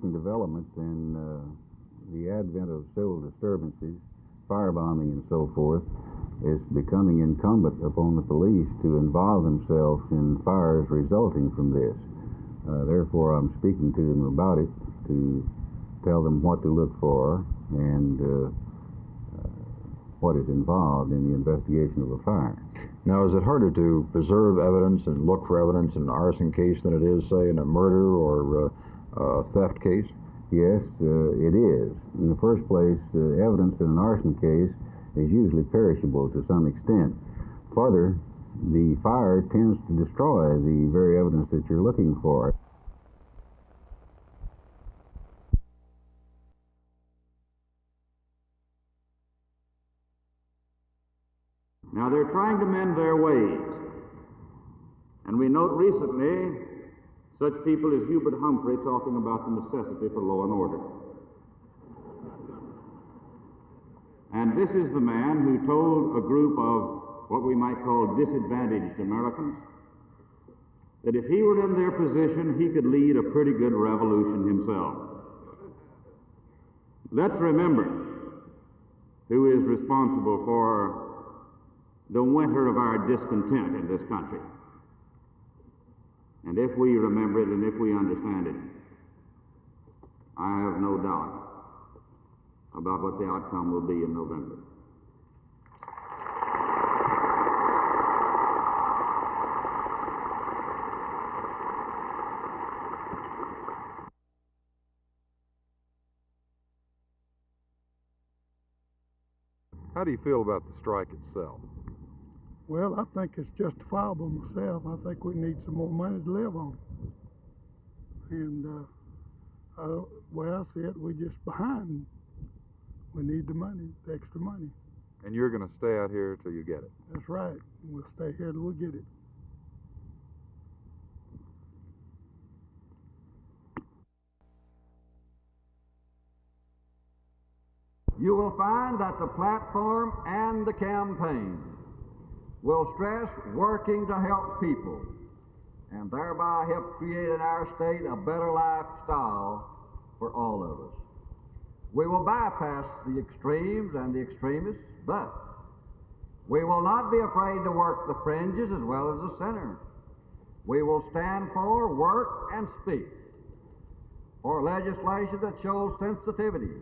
recent developments in the advent of civil disturbances, firebombing and so forth, is becoming incumbent upon the police to involve themselves in fires resulting from this. Therefore, I'm speaking to them about it to tell them what to look for and what is involved in the investigation of a fire. Now, is it harder to preserve evidence and look for evidence in an arson case than it is, say, in a murder or a theft case? Yes, it is. In the first place, evidence in an arson case is usually perishable to some extent. Further, the fire tends to destroy the very evidence that you're looking for. Now they're trying to mend their ways. And we note recently such people as Hubert Humphrey talking about the necessity for law and order. And this is the man who told a group of what we might call disadvantaged Americans that if he were in their position, he could lead a pretty good revolution himself. Let's remember who is responsible for the winter of our discontent in this country. And if we remember it and if we understand it, I have no doubt about what the outcome will be in November. How do you feel about the strike itself? Well, I think it's justifiable myself. I think we need some more money to live on. And the way I see it, we're just behind. We need the money, the extra money. And you're going to stay out here till you get it? That's right. We'll stay here till we get it. You will find that the platform and the campaign will stress working to help people and thereby help create in our state a better lifestyle for all of us. We will bypass the extremes and the extremists, but we will not be afraid to work the fringes as well as the center. We will stand for, work, and speak for legislation that shows sensitivity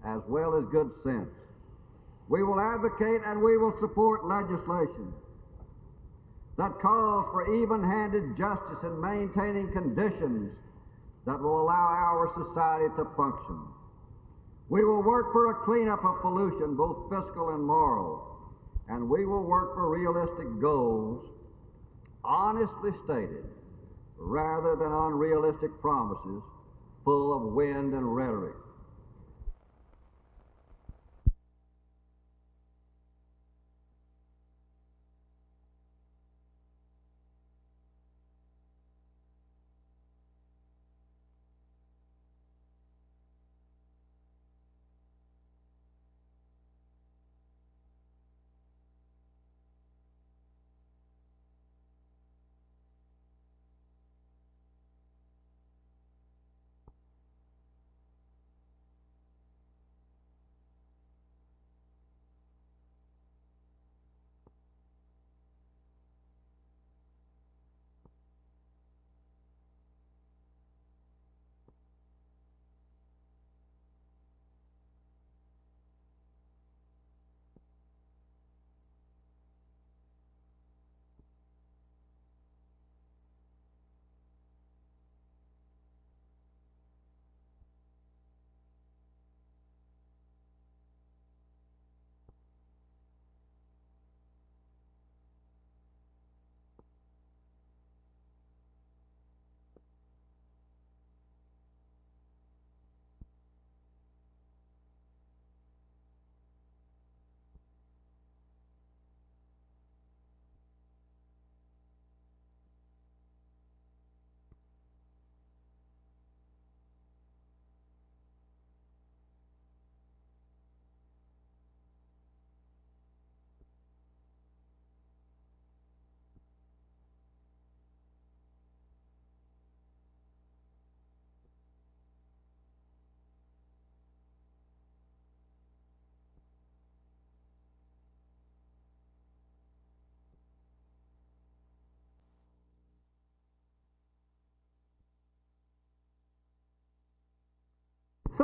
as well as good sense. We will advocate and we will support legislation that calls for even-handed justice in maintaining conditions that will allow our society to function. We will work for a cleanup of pollution, both fiscal and moral, and we will work for realistic goals, honestly stated, rather than unrealistic promises full of wind and rhetoric.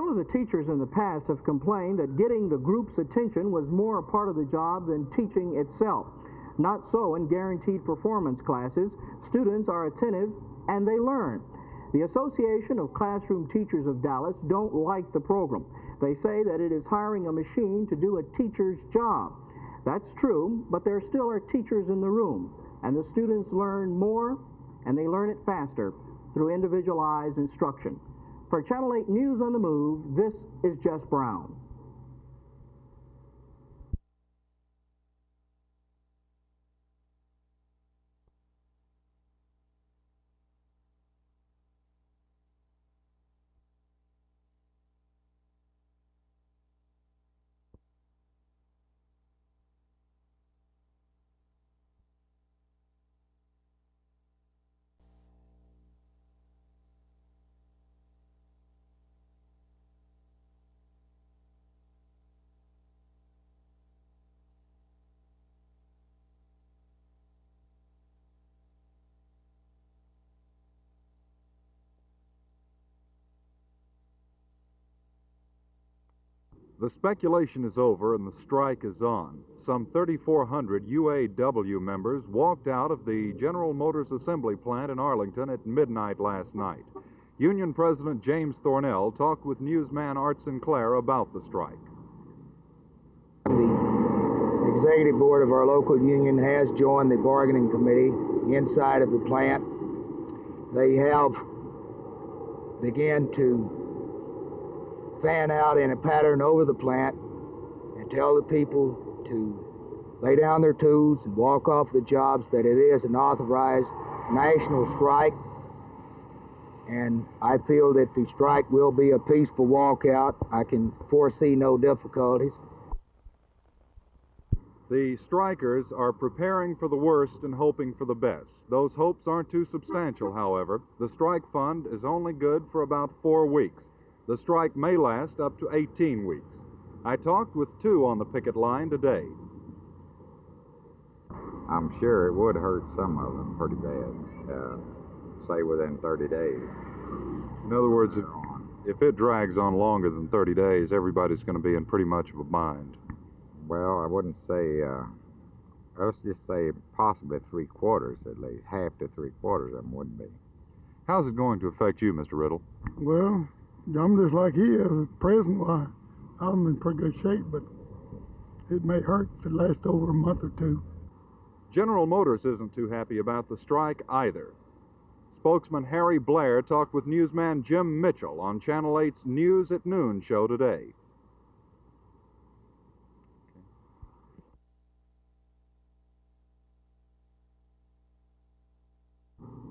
Some of the teachers in the past have complained that getting the group's attention was more a part of the job than teaching itself. Not so in guaranteed performance classes. Students are attentive and they learn. The Association of Classroom Teachers of Dallas don't like the program. They say that it is hiring a machine to do a teacher's job. That's true, but there still are teachers in the room, and the students learn more and they learn it faster through individualized instruction. For Channel 8 News on the Move, this is Jess Brown. The speculation is over and the strike is on. Some 3,400 UAW members walked out of the General Motors assembly plant in Arlington at midnight last night. Union President James Thornell talked with newsman Art Sinclair about the strike. The executive board of our local union has joined the bargaining committee inside of the plant. They have begun to fan out in a pattern over the plant and tell the people to lay down their tools and walk off the jobs, that it is an authorized national strike. And I feel that the strike will be a peaceful walkout. I can foresee no difficulties. The strikers are preparing for the worst and hoping for the best. Those hopes aren't too substantial, however. The strike fund is only good for about 4 weeks. The strike may last up to 18 weeks. I talked with 2 on the picket line today. I'm sure it would hurt some of them pretty bad, say within 30 days. In other words, if it drags on longer than 30 days, everybody's going to be in pretty much of a bind. Well, I wouldn't say, let's just say possibly 3/4 at least. Half to 3/4 of them wouldn't be. How's it going to affect you, Mr. Riddle? Well, I'm just like he is. Present-wise, I'm in pretty good shape, but it may hurt if it lasts over a month or 2. General Motors isn't too happy about the strike either. Spokesman Harry Blair talked with newsman Jim Mitchell on Channel 8's News at Noon show today.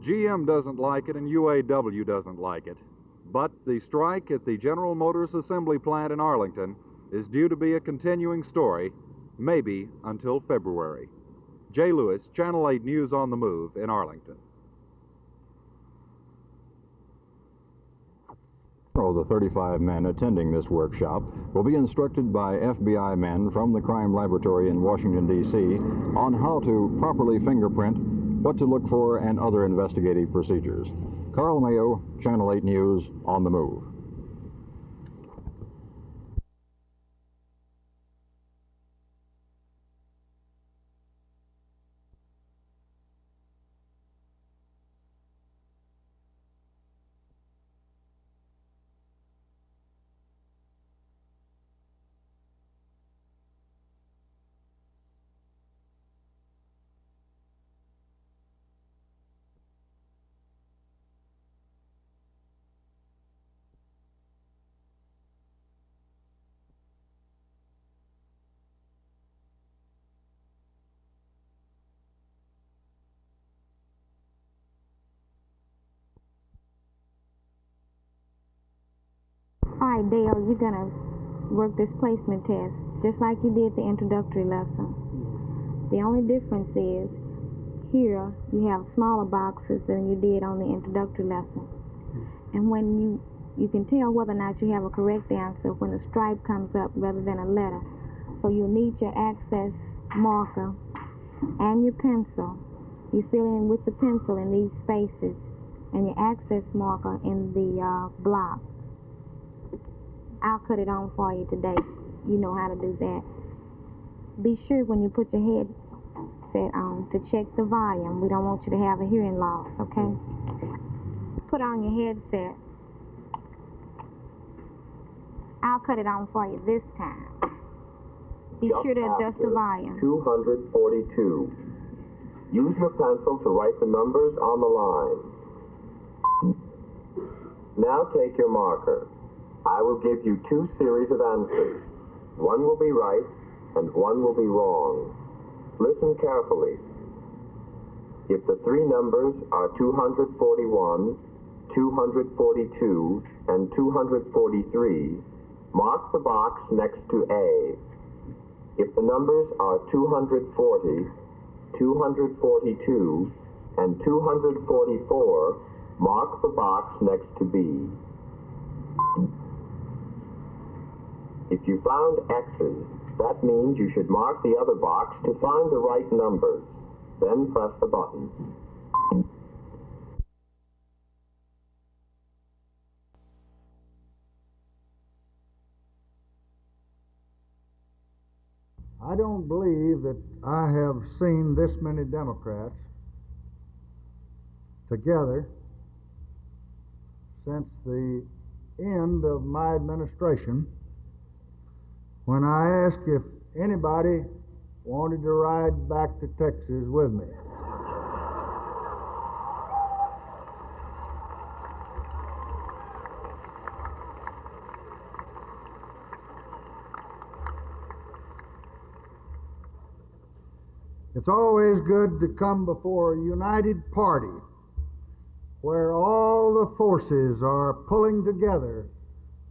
GM doesn't like it and UAW doesn't like it. But the strike at the General Motors assembly plant in Arlington is due to be a continuing story, maybe until February. Jay Lewis, Channel 8 News on the Move in Arlington. The 35 men attending this workshop will be instructed by FBI men from the crime laboratory in Washington, D.C. on how to properly fingerprint, what to look for, and other investigative procedures. Carl Mayo, Channel 8 News on the Move. All right, Dale, you're going to work this placement test just like you did the introductory lesson. The only difference is here you have smaller boxes than you did on the introductory lesson. And when you can tell whether or not you have a correct answer when a stripe comes up rather than a letter. So you'll need your access marker and your pencil. You fill in with the pencil in these spaces and your access marker in the block. I'll cut it on for you today. You know how to do that. Be sure when you put your headset on to check the volume. We don't want you to have a hearing loss, okay? Put on your headset. I'll cut it on for you this time. Be sure to adjust the volume. 242. Use your pencil to write the numbers on the line. Now take your marker. I will give you 2 series of answers. One will be right and one will be wrong. Listen carefully. If the 3 numbers are 241, 242, and 243, mark the box next to A. If the numbers are 240, 242, and 244, mark the box next to B. If you found X's, that means you should mark the other box to find the right numbers. Then press the button. I don't believe that I have seen this many Democrats together since the end of my administration, when I asked if anybody wanted to ride back to Texas with me. It's always good to come before a united party where all the forces are pulling together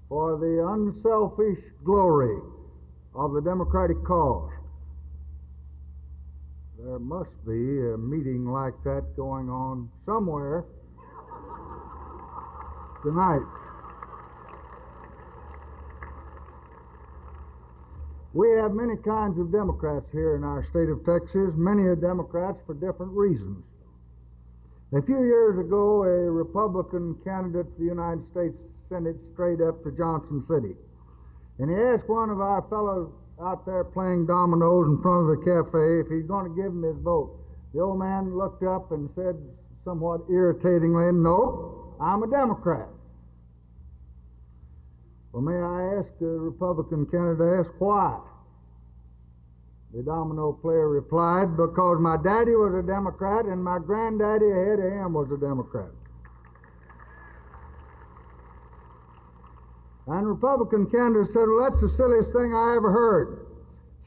for the unselfish glory of the Democratic cause. There must be a meeting like that going on somewhere tonight. We have many kinds of Democrats here in our state of Texas. Many are Democrats for different reasons. A few years ago, a Republican candidate for the United States Senate strayed up to Johnson City, and he asked one of our fellows out there playing dominoes in front of the cafe if he's going to give him his vote. The old man looked up and said somewhat irritatingly, "Nope, I'm a Democrat." Well, may I ask the Republican candidate, why? The domino player replied, "Because my daddy was a Democrat and my granddaddy ahead of him was a Democrat." And the Republican candidate said, "Well, that's the silliest thing I ever heard.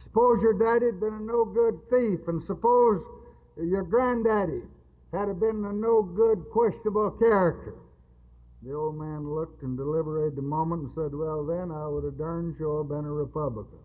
Suppose your daddy had been a no-good thief, and suppose your granddaddy had been a no-good, questionable character." The old man looked and deliberated a moment and said, "Well, then I would have darn sure been a Republican."